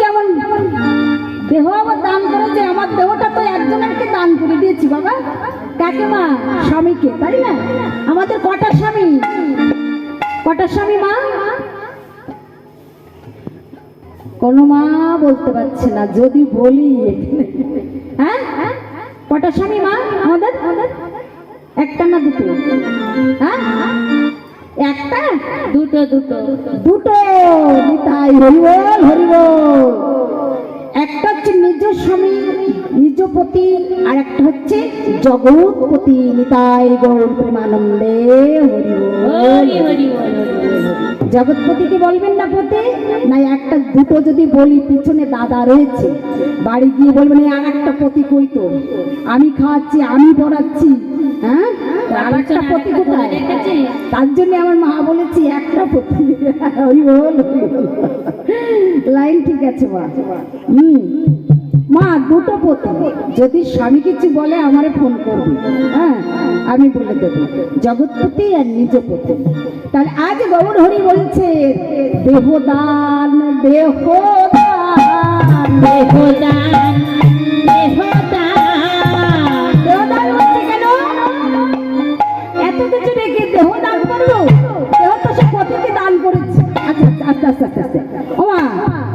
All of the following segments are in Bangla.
কেমন দেহ আবার দান করেছে। আমার দেহটা তো একজনকে দান করে দিয়েছি বাবা। কাকে মা? স্বামীকে, তাই না? আমাদের কটা স্বামী? কটা স্বামী মা? কোন মা বলতে পারছে না। যদি বলি হ্যাঁ কটা স্বামী মা আমাদের? একটা না দুটো? হ্যাঁ একটা, দুটো? দুটো দুটো নিতাই হরিবল হরিবল। একটা হচ্ছে নিজ স্বামী নিজ পতি, আর একটা হচ্ছে জগৎপতি নিতাই গৌর প্রেমানন্দে হরিবল। জগৎপতিকে বলবেন না পতি? না একটা দুটো যদি বলি, পিছনে দাদা রয়েছে, বাড়ি গিয়ে বলবেন আর একটা পতি কই তো, আমি খাওয়াচ্ছি আমি পড়াচ্ছি, হ্যাঁ আর একটা পতি কোথায়? তার জন্য আমার মা বলেছি একটা পতি। ওই বল লাইন ঠিক আছে মা। মা দুটো পতি, যদি স্বামী কিছু বলে আমারে ফোন করবি, হ্যাঁ আমি বলে দেবো জগৎপতি আর নিজ পতি। তাহলে আজ গৌর হরি বলছে দেহদান দেহদান দেহদান দেহদান হচ্ছে কেন? এত কিছু রেখে দেহদান করলো? দেহ তো সে পতিকে দান করেছে। আচ্ছা আস্তে আস্তে আস্তে আস্তে ও মা,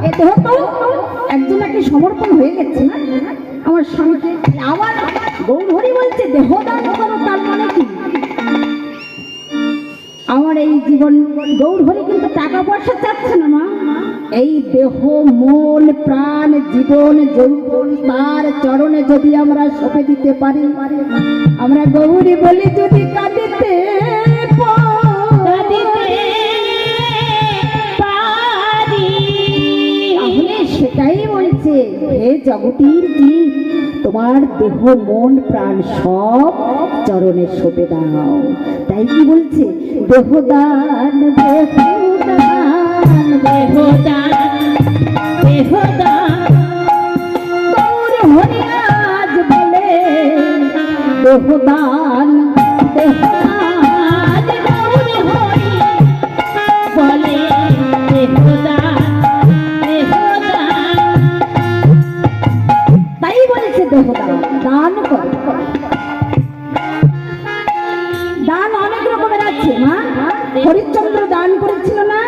এ দেহ তো একজনকে সমর্পণ হয়ে গেছে না আমার স্বামীকে। আবার গৌর হরি বলছে দেহদান করো, তার মানে কি? আমার এই জীবন, গৌর হরি কিন্তু টাকা পয়সা চাচ্ছে না মা। এই দেহ মন প্রাণ জীবন যৌবন তার চরণে যদি আমরা সঁপে দিতে পারি, আমরা গৌরী বলি যদি কাঁদিতে সেটাই বলছে হে জগতীর জীব, তোমার দেহ মন প্রাণ সব চরণে সঁপে দাও। তাই কি বলছে দেহদান দেহদান দেহদান দেহদান। গৌর হরি আজ বলে দেহদান দেহদান। গৌর হরি বলে দেহদান। দান করে, দান অনেক রকমের আছে মা। হরিশ্চন্দ্র দান করেছিল না,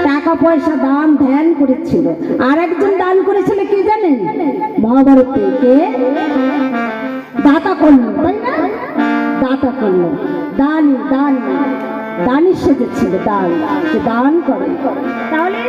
টাকা পয়সা দান ধ্যান করেছিল। আর একজন দান করেছিল কি জানেন? মহাভারতে কে? দাতা কর্ণ, তাই না? দাতা কর্ণ দানি দানি দানি সেজেছিল, দান দান করে। তাহলে